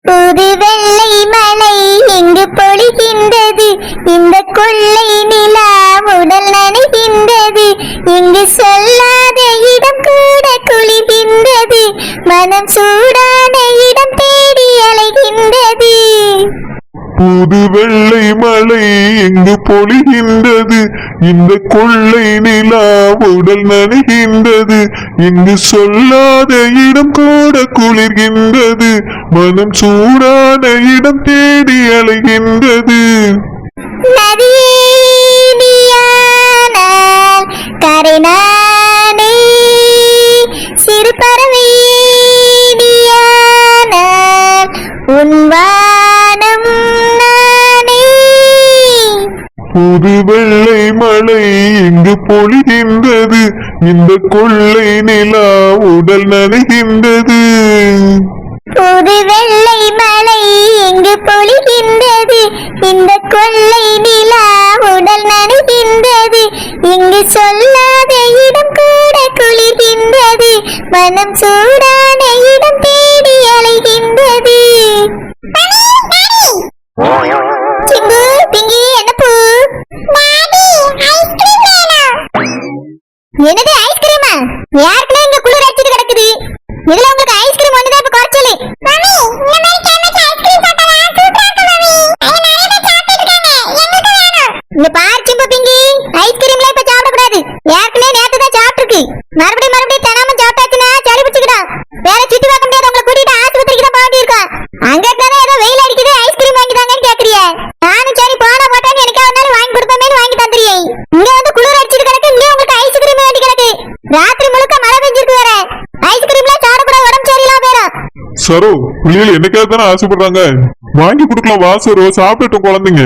புது வெள்ளை மழை இங்கு பொழிகின்றது, இந்த கொள்ளை நிலா உடல் நனைகின்றது. இங்கு சொல்லாத இடம் கூட குளிர்கின்றது, மனம் சூடான இடம் தேடி அலைகின்றது. புது வெள்ளை மழை இங்கு பொழிகின்றது, இந்த கொள்ளை நிலா உடல் நனைகின்றது. இங்கு சொல்லாத இடம் கூட குளிர்கின்றது, மனம் சூடான இடம் தேடி அலைகின்றது. நதியானால் கரை நானே, சிறு பறவை நீயானால் உன் வானம் நானே. புது வெள்ளை மழை இங்கு பொழிகின்றது, இந்த கொள்ளை நிலா உடல் நனைகின்றது. புது வெள்ளை மழை இங்கு பொழிகின்றது, இந்த கொள்ளை நிலா உடல் நனைகின்றது. இங்கு சொல்லாத இடம் கூட குளிர்கின்றது, மனம் சூடான இடம் தேடி அலைகின்றது. சிங்கு பிங்கி என்ன பூ? என்னது ஐஸ்கிரீமா? யாருக்குள்ள இங்க குளிர் அடிச்சிட்டு கிடக்குது? இதுல உங்களுக்கு ஐஸ்கிரீம் ஒண்ணுதான் இப்ப குறைச்சலு. மம்மி இந்த மாதிரி கேமஸ் ஐஸ்கிரீம் சாப்பிட்டா சூப்பரா இருக்கு மம்மி. அங்க நிறைய பேர் சாப்பிட்டு இருக்காங்க, எங்களுக்கு வேணும். இங்க பாரு சிம்பு பிங்கி, ஐஸ்கிரீம்லாம் இப்ப சாப்பிட கூடாது. யாருக்குள்ள நேத்து தான் சாப்பிட்டுருக்கு. மறுபடியும் தனாம சாப்பிட்டாச்சுன்னா சளி பிடிச்சிக்கிடும். வேற சுத்தி பார்க்க முடியாது, உங்களை கூட்டிட்டு ஆஸ்பத்திரிக்கு தான் போக வேண்டியிருக்கும். அங்க இருந்தாலும் ஏதோ வெயில் அடிக்குது, ஐஸ்கிரீம் வாங்கி தாங்கன்னு கேக்குறியே. நானும் சரி போனா போட்டான்னு எனக்கு அவனால வாங்கி கொடுப்பேன்னு வாங்கி தந்துறியே. இங்க வந்து குளிர் அடிச்சிட்டு கிடக்கு, இங்க உங்களுக்கு ஐஸ்கிரீம் வேண்டி கிடக்கு. ராத்திரி முழுக்க மழை பெஞ்சிருக்கு வேற. ஐஸ்கிரீம்லாம் சாப்பிடக்கூடாது, உடம்பு சரியில்லாம போயிடும். சரோ, பிள்ளைகள் என்னைக்காவது தானே ஆசைப்படுறாங்க, வாங்கி கொடுக்கலாம். வா சரோ, சாப்பிட்டுட்டோம் குழந்தைங்க.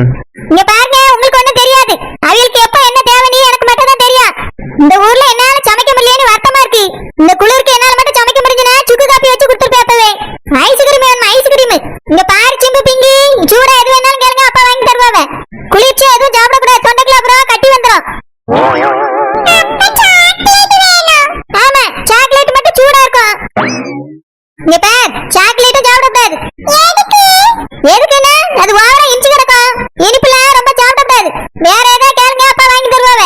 இங்க பாருங்க, உங்களுக்கு ஒண்ணும் தெரியாது. அவங்களுக்கு எப்ப என்ன தேவைன்னு எனக்கு மட்டும் தான் தெரியும். இந்த ஊர்ல என்னால சமைக்க முடியலன்னு வருத்தமா இருக்கு. இந்த குளிருக்கு என்னால மட்டும் சமைக்க முடிஞ்சுனா சுக்கு காப்பி வச்சு கொடுத்துருப்பேன் அப்பவே. ஐஸ்கிரீம் வேணும், ஐஸ்கிரீம். இங்க பாரு சிம்பு பிங்கி, சூடா எது வேணாலும் கேளுங்க, அப்பா வாங்கி தருவாங்க. குளிர்ச்சி எதுவும் சாப்பிடக்கூடாது, தொண்டைக்குள்ள அப்புறம் கட்டி வந்துடும். ஆமா, சாக்லேட் மட்டும் சூடா இருக்கும். இங்க பார், சாக்லேட்டும் சாப்பிடக்கூடாது. எதுக்குன்னா அது ஓவரா இனிச்சு கிடக்கும். இனிப்புல ரொம்ப சாப்பிடக்கூடாது. வேற ஏதாவது கேளுங்க, அப்பா வாங்கி தருவாங்க.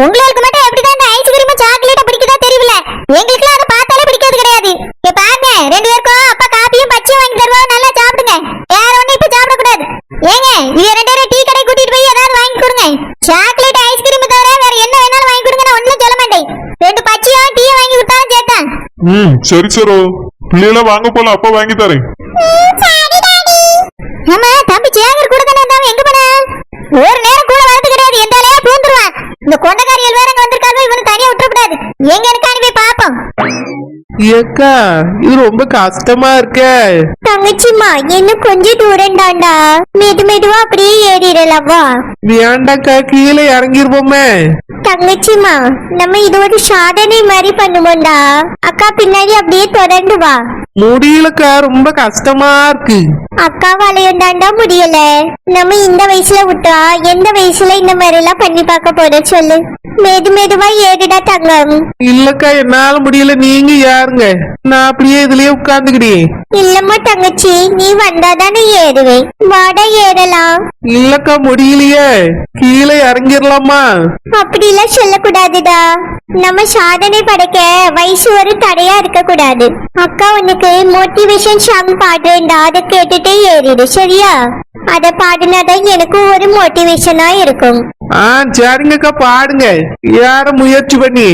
உங்களுக்கு மட்டும் எப்படிதான் இந்த ஐஸ்கிரீமும் சாக்லேட்டும் பிடிக்குதோ தெரியல. எங்களுக்கு அதை பார்த்தாலே பிடிக்கிறது கிடையாது. இங்க பாருங்க, ரெண்டு பேருக்கும் அப்பா காப்பியும் பச்சையும் வாங்கி தருவாங்க, நல்லா சாப்பிடுங்க. வேற ஒண்ணும் இப்ப சாப்பிடக்கூடாது. ஏங்க, இவ ரெண்டு பேரும் டீ கடை கூட்டிட்டு போய் ஏதாவது வாங்கி கொடுங்க. சாக்லேட் ஐஸ்கிரீம் தவிர வேற என்ன வேணாலும் வாங்கி கொடுங்க, நான் ஒண்ணும் சொல்ல மாட்டேன். ரெண்டு பச்சையும் டீ வாங்கி கொடுத்தாலும் சேர்த்தான். சரி சரோ, பிள்ளைகள வாங்க போல, அப்பா வாங்கி தரேன். ஆமா, தம்பி சேகர் கூட தானே வந்தாங்க, எங்க போன? ஒரு நேரம் கூட வரது கிடையாது, எந்தாலையா பூந்துருவான். இந்த கொண்டக்காரிகள் வேற வந்திருக்காங்க, இவனு தனியா விட்டுறக்கூடாது. எங்க இருக்கான்னு போய் பாப்போம். ஏக்கா, இது ரொம்ப கஷ்டமா இருக்க. தங்கச்சிமா, இன்னும் கொஞ்சம் தூரம் தாண்டா, மெதுவா அப்படியே ஏறிடலாமா? வேண்டாக்கா, கீழே இறங்கிருப்போமே. தங்கச்சிமா, நம்ம இது ஒரு சாதனை மாதிரி பண்ணுவோம்டா. அக்கா பின்னாடி அப்படியே தொடர்ந்து வா. முடியலக்கா, ரொம்ப கஷ்டமா இருக்கு. அக்கா வளையம் தாண்டா முடியல. நம்ம இந்த வயசுல விட்டா எந்த வயசுல இந்த மாதிரி எல்லாம் பண்ணி பார்க்க போறோம் சொல்லு. மெதுவா ஏறிடா தங்கம். இல்லக்கா, என்னால முடியல, நீங்க யாருங்க, நான் அப்படியே இதுலயே உட்கார்ந்துக்கிட்டேன். இல்லம்மா தங்கச்சி, நீ வந்தாதானே ஏறுவேன். வாடா ஏறலாம். இல்லக்கா, முடியலையே, கீழே இறங்கிடலாமா? அப்படிலாம் சொல்லக்கூடாதுடா. நம்ம சாதனை படைக்க வயசு ஒரு தடையா இருக்க கூடாது. அக்கா உனக்கு மோட்டிவேஷன் சாங் பாடுறேன்டா, அதை கேட்டுட்டே ஏறிடு சரியா? அத பாடினாதான் எனக்கு ஒரு மோட்டிவேஷனா இருக்கும். சரிங்கக்கா, பாடுங்க, யார முயற்சி பண்ணி.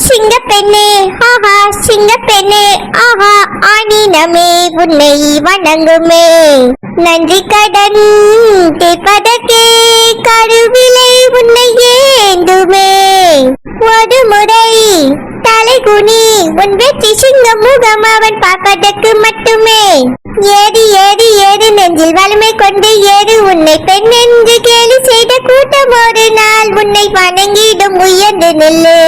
சிங்க பெண்ணே ஆஹா, சிங்க பெண்ணே ஆஹா, ஆனினமே உன்னை வணங்குமே. நன்றி கடன் கேட்பதற்கே கருவிலை உன்னை ஏந்துமே. ஒரு முறை தலை குனி, உன் வெற்றி சிங்க முகம் அவன் பார்ப்பதற்கு மட்டுமே. ஏறு ஏறு ஏறு, நெஞ்சில் வலிமை கொண்டு ஏறு, உன்னை பெண் என்று கேலி செய்த கூட்டம் ஒரு நாள் உன்னை வணங்கிடும், உயர்ந்து நில்லு.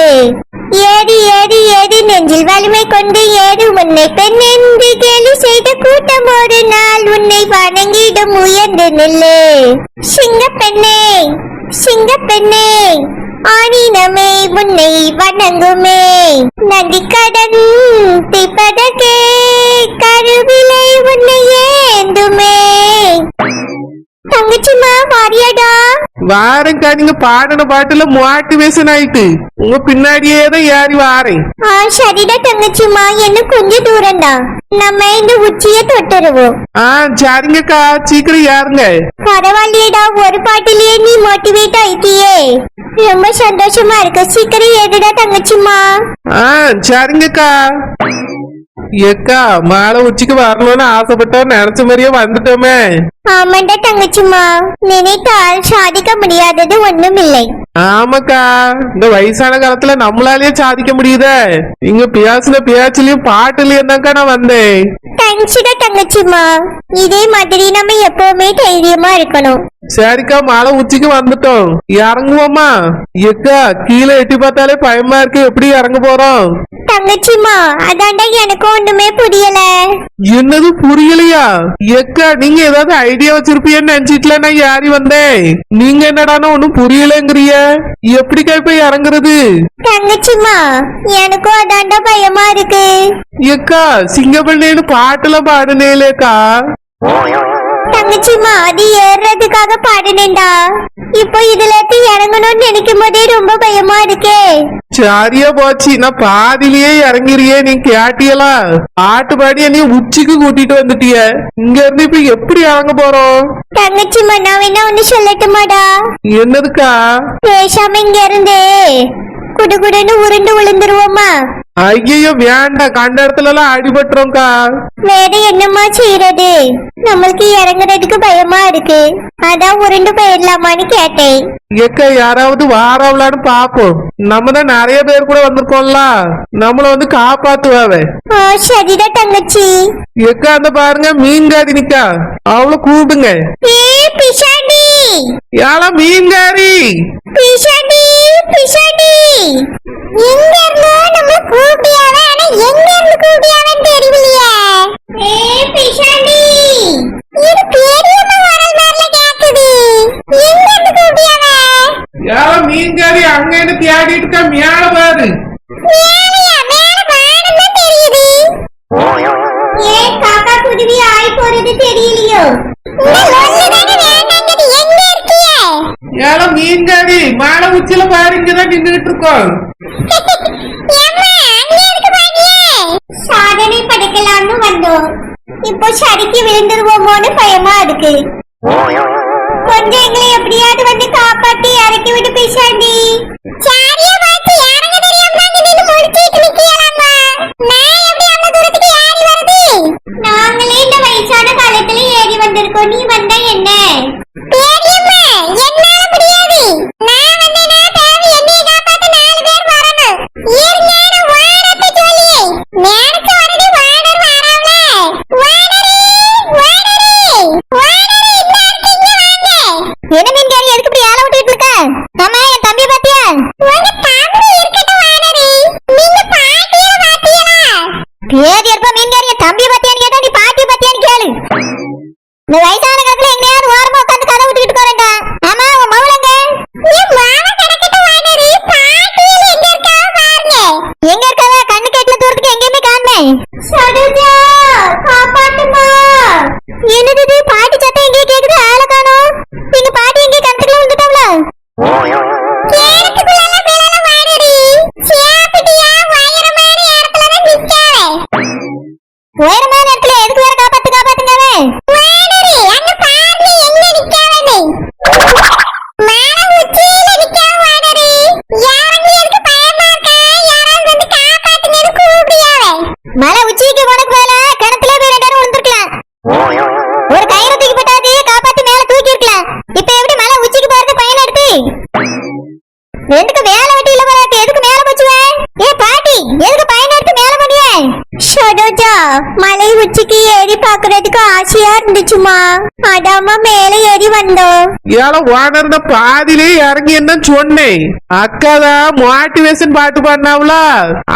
ஏறு ஏறு ஏறு, நெஞ்சில் வலிமை கொண்டு ஏறு, உன்னை பெண் என்று கேலி செய்த கூட்டம் ஒரு நாள் உன்னை வணங்கிடும், உயர்ந்து நில்லு. சிங்க பெண்ணே, சிங்க பெண்ணே, ஆனினமே உன்னை வணங்குமே நந்தி கடன் தீப்பதற்கே கருவிலை உன்னை ஏந்துமே. தங்கச்சிமா வாரியாடா? வாரேன்க்கா, நீங்க பாடின பாட்டுல மோட்டிவேஷன் ஆயிட்டு உங்க பின்னாடியே தான் ஏறி வாரேன். சரிடா தங்கச்சிமா, என்ன கொஞ்சம் தூரம் தான், நம்ம இந்த உச்சிய தொட்டுருவோம். சரிங்கக்கா, சீக்கிரம் ஏறுங்க. பரவாயில்லையடா, ஒரு பாட்டிலேயே நீ மோட்டிவேட் ஆயிட்டியே, ரொம்ப சந்தோஷமா இருக்கு. சீக்கிரம் ஏறுடா தங்கச்சிமா. சரிங்கக்கா. ஏக்கா, மாலை உச்சிக்கு வரணும்னு ஆசைப்பட்டோம், நினைச்ச மாதிரியே வந்துட்டோமே. ஆமாண்டா தங்கச்சிமா, நினைத்தால் சாதிக்க முடியாதது ஒண்ணும் இல்லை. ஆமாக்கா, இந்த வயசான காலத்துல நம்மளாலேயே சாதிக்க முடியுதே. நீங்க பேசுன பேச்சுலயும் பாட்டுலயும் தான்க்கா நான் வந்தேன். தேங்க்ஸ்டா தங்கச்சிமா, இதே மாதிரி நம்ம எப்பவுமே தைரியமா இருக்கணும். சரிக்கா, மாலை உச்சிக்கு வந்துட்டோம், இறங்குவோமா? ஏக்கா, கீழே எட்டி பார்த்தாலே பயமா இருக்கு, எப்படி இறங்க போறோம்? தங்கச்சிமா, அதாண்டா எனக்கும் ஒண்ணுமே புரியல. என்னது புரியலையா? ஏக்கா, நீங்க ஏதாவது ஐடியா வச்சிருப்பீன்னு நினைச்சிட்டுல நான் ஏறி வந்தேன். நீங்க என்னடானா ஒண்ணும் புரியலங்கிறிய, எப்படிக்கா இப்ப இறங்குறது? தங்கச்சிமா, எனக்கும் அதாண்டா பயமா இருக்கு. ஏக்கா, சிங்கப்பண்ணேன்னு பாட்டுலாம் பாடுனேலேக்கா. தங்கச்சிமா, அது ஏறதுக்காக பாடுனேன்டா. இப்போ இதுல இறங்கணும்னு நினைக்கும் போதே ரொம்ப பயமா இருக்கே. சரியா போச்சு, நான் பாதிலேயே இறங்கிறியே. நீ கேட்டியலா? பாட்டு பாடிய நீ உச்சிக்கு கூட்டிட்டு வந்துட்டிய, இங்க இருந்து இப்ப எப்படி இறங்க போறோம்? தங்கச்சிமா, நான் வேணா ஒண்ணு சொல்லட்டுமாடா? என்னதுக்கா? பேசாம இங்க இருந்து குடுகுடுன்னு உருண்டு விழுந்துருவோமா? ஐயோ வேண்டாம், கண்ட இடத்துல எல்லாம் அடிபட்டுறோம்க்கா. வேற என்னமா செய்யறது, நம்மளுக்கு இறங்குறதுக்கு பயமா இருக்கு, அதான் உருண்டு போயிடலாமான்னு கேட்டேன். ஏக்கா, யாராவது வாராவலான்னு பாப்போம், நம்ம தான் நிறைய பேர் கூட வந்திருக்கோம்ல, நம்மள வந்து காப்பாத்துவாவே. சரிடா தங்கச்சி. ஏக்கா, அந்த பாருங்க மீன்காரி நிக்கா, அவளை கூப்பிடுங்க. பிஷாடி, யாரா மீன்காரி? பிஷாடி பிஷாடி, எங்க இருந்தோ நம்ம கூப்பியாவ, ஆனா எங்க இருந்து கூப்பியாவன்னு தெரியலையே. பிஷாடி, இது பெரியம்மா வரல் மேல கேக்குது, எங்க இருந்து கூப்பியாவ? யாரா மீன்காரி? அங்க என்ன தேடிட்டு இருக்கா? மேல பாரு. மேலையா? மேல வானம் தான் தெரியுது. காக்கா குருவி ஆய் போறது தெரியலையோ? யாரா மீன்காரி? மேல உச்சில பாரு, இங்கதான் நின்றுட்டு இருக்கோம். சாதனை படைக்கலாம்னு வந்தோம், இப்போ சரிக்கு விழுந்துருவோமோன்னு பயமா இருக்கு. கொஞ்சம் எங்களை எப்படியாவது வந்து காப்பாத்தி இறக்கி விட்டு பேசாண்டி. நாங்களே இந்த வயசான காலத்துல ஏறி வந்திருக்கோம், நீ வந்தா என்ன? மலை உச்சிக்கு போனக்கு மேல கிணத்துல போய் 2 பேரும் விழுந்திருக்கலாம். ஒரு கயிறு தூக்கி போட்டாது காப்பாத்தி மேல தூக்கி இருக்கலாம். இப்ப எப்படி மலை உச்சிக்கு போறது பயன் எடுத்து? எதுக்கு வேலை வெட்டி இல்ல போறாது, எதுக்கு மேல போச்சுவே? பாட்டி, எதுக்கு பயன் எடுத்து மேல போனியே? ஷடோஜா, மலை உச்சிக்கு ஏறி பாக்குறதுக்கு ஆசையா இருந்துச்சுமா, அதாமா மேல ஏறி வந்தோம். ஏழை ஓனர் பாதிலே இறங்கி என்ன சொன்னேன். அக்காதான் மோட்டிவேஷன் பாட்டு பாடினாவளா,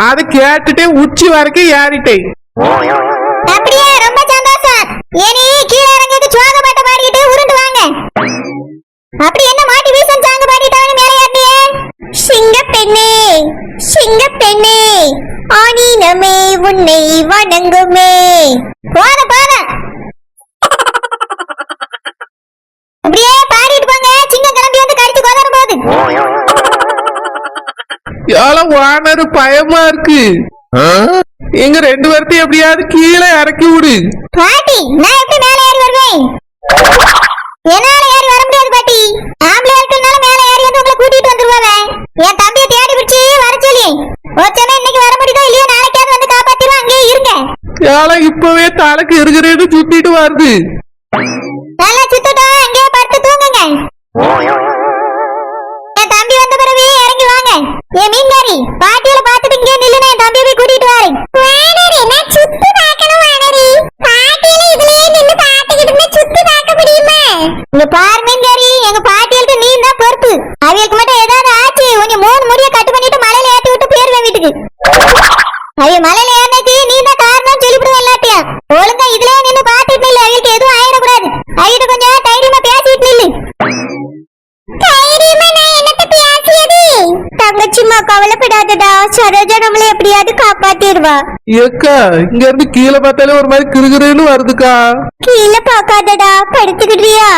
அதை கேட்டுட்டே உச்சி வரைக்கும் ஏறிட்டேன். அப்படியே ரொம்ப சந்தோஷம். ஏனி கீழே இறங்கிட்டு சுவாக பாட்டு பாடிக்கிட்டு உருண்டு வாங்க. அப்படி என்ன மோட்டிவேஷன் சாங் பாடிட்டாவனு மேல ஏறியே? வணங்குமே. போதும் போதும், அப்படியே பாடிட்டு போங்க. சிங்கம் கிளம்பி வந்து கடிச்சு கொதற போகுது. யாரும் வானர் பயமா இருக்கு. எங்க 2 பேர்த்தையும் எப்படியாவது கீழே இறக்கி விடு. பாட்டி, நான் எப்படி மேல ஏறி வருவேன்? என்னால ஏறி வர முடியாது பாட்டி. ஆம்பளை ஆட்கள்னால மேல ஏறி வந்து உங்களை கூட்டிட்டு வந்துருவாங்க. என் தம்பியை தேடி பிடிச்சி வர சொல்லி ஓச்சமே இன்னைக்கு வர முடியுதோ இல்லையோ நாளைக்காவது வந்து காப்பாத்திரும். அங்கேயே இருங்க. யாரும் இப்பவே தலைக்கு இருக்கிறேன்னு சுத்திட்டு வருது. நல்லா சுத்தட்டும், அங்கேயே படுத்து தூங்குங்க. என் தம்பி வந்த பிறகு இறங்கி வாங்க. என் மீன்காரி பாட்டியில பாத்துட்டு இங்கே நில்லுனா என் தம்பியை போய் கூட்டிட்டு வரேன். நான் சுத்தி பார்க்கணும் வானரி. பாட்டியில இதுலயே நின்னு பாத்துக்கிட்டு இருந்தா சுத்தி பார்க்க முடியுமா? இங்க பாரு மீன்காரி, எங்க பாட்டியல்ட்ட நீ தான் பொறுப்பு. அவங்களுக்கு மட்டும் ஏதாவது ஆச்சு உன்னை 3 முடிய கட்டு பண்ணிட்டு மலையில ஏத்தி விட்டு போயிருவேன் வீட்டுக்கு. ஐயோ, மலையில ஏறினது நீ தான் காரணம் சொல்லிவிடுவேன் எல்லாத்தையும். ஒழுங்கா இதுலயே நின்னு பாத்துட்டு நில்லு. அவங்களுக்கு எதுவும் ஆயிடக்கூடாது. அவகிட்ட கொஞ்சம் தைரியமா பேசிட்டு நில்லு. தைரியமா நான் என்னத்த பேசியது? தங்கச்சிம்மா கவலைப்படாதடா, சரோஜா நம்மளை எப்படியாவது காப்பாத்திடுவா. ஏக்கா, இங்க இருந்து கீழே பார்த்தாலே ஒரு மாதிரி கிருகிருன்னு வருதுக்கா. கீழே பாக்காதடா, படுத்துக்கிறியா?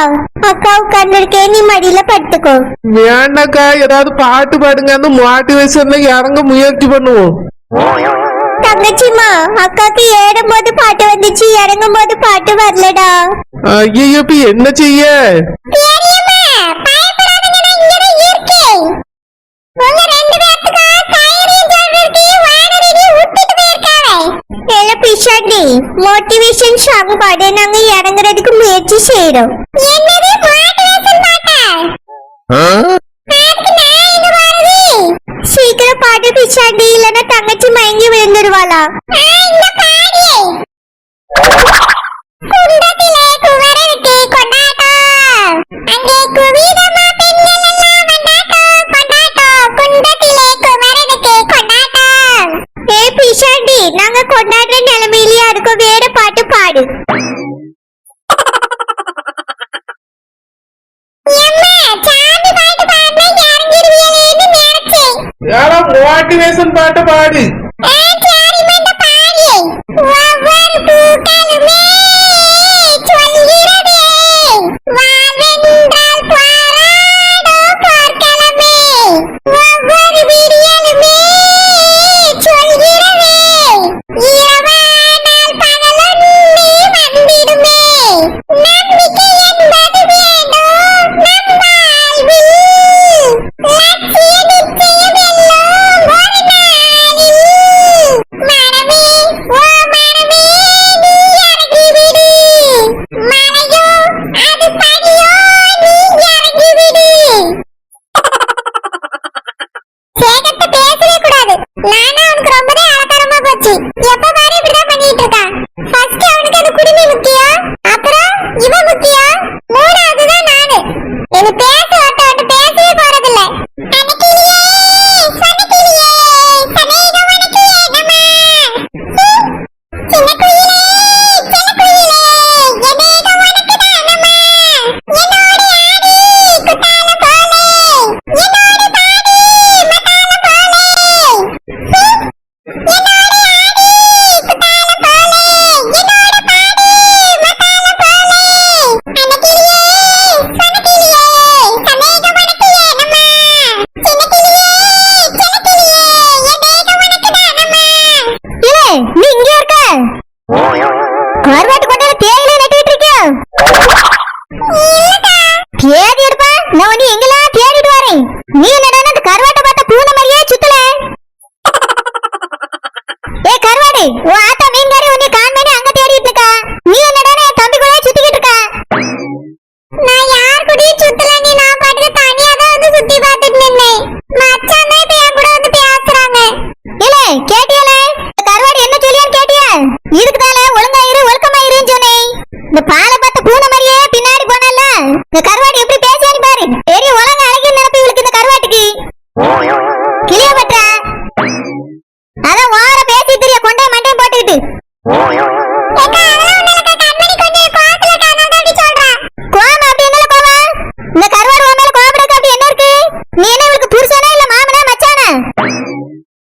அக்கா உட்கார்ந்துருக்கே, நீ மடியில படுத்துக்கோ. வேண்டாக்கா, ஏதாவது பாட்டு பாடுங்க. அந்த மோட்டிவேஷன்ல இறங்க முயற்சி பண்ணுவோம். தங்கச்சிம்மா, அக்காக்கு ஏறும் போது பாட்டு வந்துச்சு, இறங்கும் போது பாட்டு வரலடா. ஐயோ, இப்ப என்ன செய்ய? மோட்டிவேஷன் சாங் பாடு, நாங்க இறங்குறதுக்கு முயற்சி செய்யறோம். சீக்கிரம் பாடு பிச்சாண்டி, இல்லன்னா தங்கச்சி மயங்கி விழுந்துருவாளா? குண்டத்திலே குமரனுக்கு கொண்டாட்டம், அங்கே குவிதமா பெண்கள் எல்லாம் கொண்டாட்டம் கொண்டாட்டம், குண்டத்திலே குமரனுக்கு கொண்டாட்டம். ஏ பிஷாண்டி, நாங்க கொண்டாடுற நிலைமையிலயா இருக்கோம், வேற பாட்டு பாடு. மோட்டிவேஷன் பாட்டு பாடு.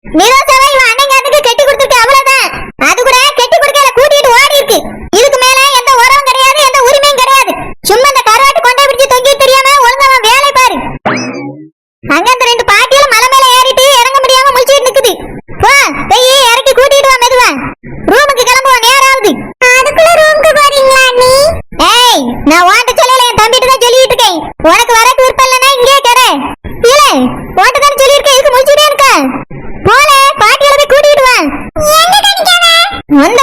நிரோசாவை இவன் அண்ணன் கட்டி கொடுத்துருக்கு, அவ்வளவுதான். அது கூட அந்த